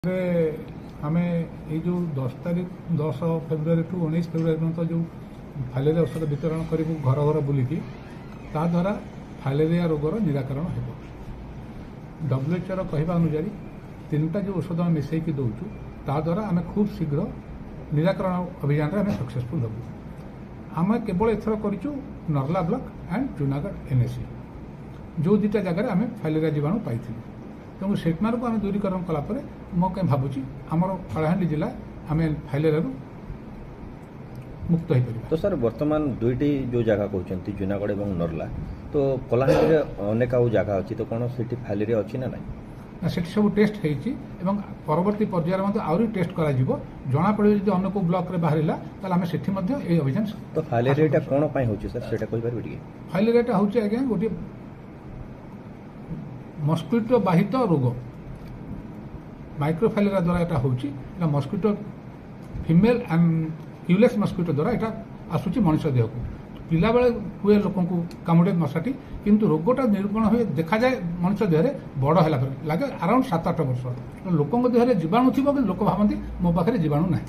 आमे जो 10 February to 19 February पर्यंत जो फाइलेरिया औषध वितरण करूँ घर घर बुलिकी ता द्वारा फाइलेरिया रोगर निराकरण हो। WHO कहवा अनुसार 3टा जो औषध आम मिसईकी दौचु ता द्वारा आम खूब शीघ्र निराकरण अभियान में आम सक्सेसफुल हबू। आम केवल एथर करूँ नर्ला ब्लॉक एंड जूनागढ़ NSC जो 2टा जगह आम फाइलेरिया जीवाणु पाई। तेणु से आम दूरीकरण कलापर मो कहीं भावुँ आमर कलाहांडी जिला आम फाइलेरिया मुक्त हो पार। तो सर वर्तमान दुईटी जो जगह कहते जूनागढ़ और नर्ला तो कलाहांडी अनेक आउ जगह अच्छी तो कौन से फाइलेरिया अच्छी ना ना से सब टेस्ट होती परवर्ती पर्यायर आहरी टेस्ट करा जना पड़े जो अनेक ब्लॉक रे बाहरिला आम से अभियान तो फाइलेरिया कौन हो सर से फाइलेरिया हूँ आज्ञा गोटे मस्किटो बाहित रोग माइक्रोफाइलेरिया द्वारा यहाँ हूँ मस्किटो फीमेल क्यूलेक्स मस्किटो द्वारा यहाँ आसूची मनुष्य देह को पिला बेले हुए लोक कामुड़े मशाटी किंतु रोगटा निरूपण हुए देखा जाए मनुष्य देह बड़ है लगे अराउंड 7-8 वर्ष लोक देह जीवाणु थी कि लोक भावती मो पाखे जीवाणु ना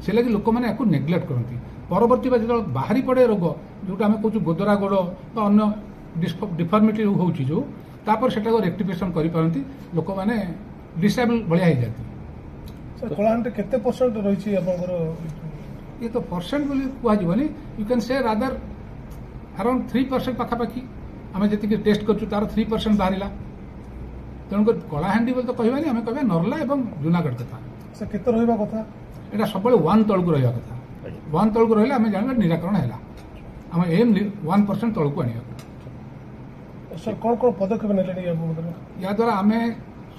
से लगे लोक मैंने नेग्लेक्ट करती परवर्ती जो बाहरी पड़े रोग जोटा आम कहूँ गोदरा गोड़ अन्य डिफर्मिटी हूँ जो तापर से रेक्टिफिकेशन करी लोक मैंने डिसेबल भाया हो जाती। कलाहांडी केते परसेंट रही ये तो परसेंट बोली कहनी you can say rather around 3% पाखापाखि आम जी टेस्ट कर तार 3% बाहर तेणुक कलाहांडी बोली तो कहबानी आम कह नर्ला और जूनागढ़ कथा केते रहा कथा यहाँ सब 1 तलू रहा कथा 1 तलू रहा आम जान निराकरण है आम एम 1% तलू आने सर कौन कौन पदक्षेप ने या द्वारा आम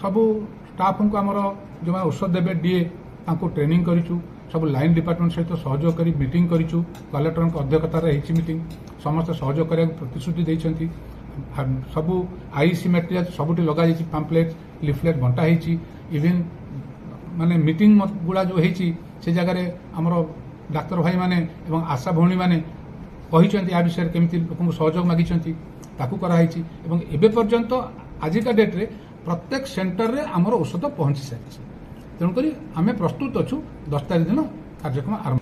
सबू स्टाफ को आमर जो औषध देवे डीए ट्रेनिंग करूँ सब लाइन डिपार्टमेंट सहित सहयोग कर मीटिंग करूँ कलेक्टर अध्यक्षतार मीटिंग समस्त सहयोग करने प्रतिश्रुति देती सबू आईसी मटेरियल सबुठी लगे पाम्पलेट लिफलेट बंटा इवन माने मीटिंग गुड़ा जो होती से जगह आमर डाक्तर भाई माने एवं आशा भौणी मैंने कहते या विषय केमी लोक सहयोग मागी ताकू कराई एवं एबे पर्यंत आजिका डेट रे प्रत्येक सेंटर रे आमर औषध पहुंची सारी तेणुक आम प्रस्तुत अच्छु 10 तारीख दिन कार्यक्रम आरंभ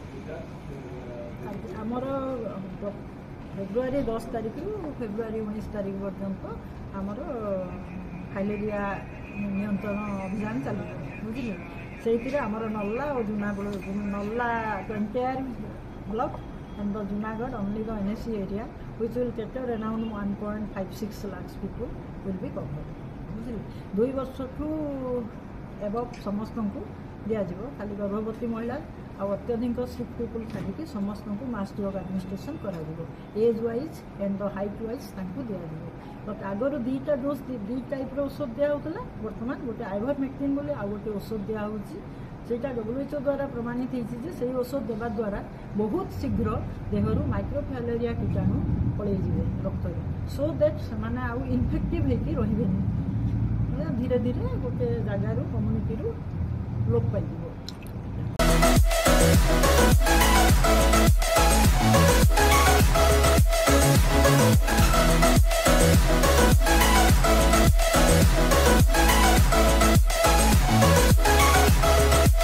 फेब्रुआरी 10 तारीख रु फेब्रुआरी 19 तारीख पर्यंत आमर फाइलेरिया नियंत्रण अभियान चलू बुझे से आमर नल्ला और जूनागढ़ नल्ला 20 block and the Junagadh only the NSC area which will cater around 1.56 lakhs people will be covered. बुझे 2 वर्ष ठू एबव समस्त को दिज्व खाली गर्भवती महिला और अत्यधिक सिक पीपुल छाड़ी समस्त को मास ड्रग एडमिनिस्ट्रेशन कर age wise and the height wise दिज्व बट आगर 2टा डोज 2 टाइप औषध दिखाला बर्तमान गोटे आइवरमेक्टिन बोले आ गोटे औषध दिखाई सेटा WHO द्वारा प्रमाणित होती औषध देवा द्वारा बहुत शीघ्र देहरु माइक्रोफाइलेरिया कीटाणु पलि रक्त सो दैट से आउ इनफेक्टिव होकर रही धीरे धीरे गोटे जगार कम्युनिटी लोप पाई।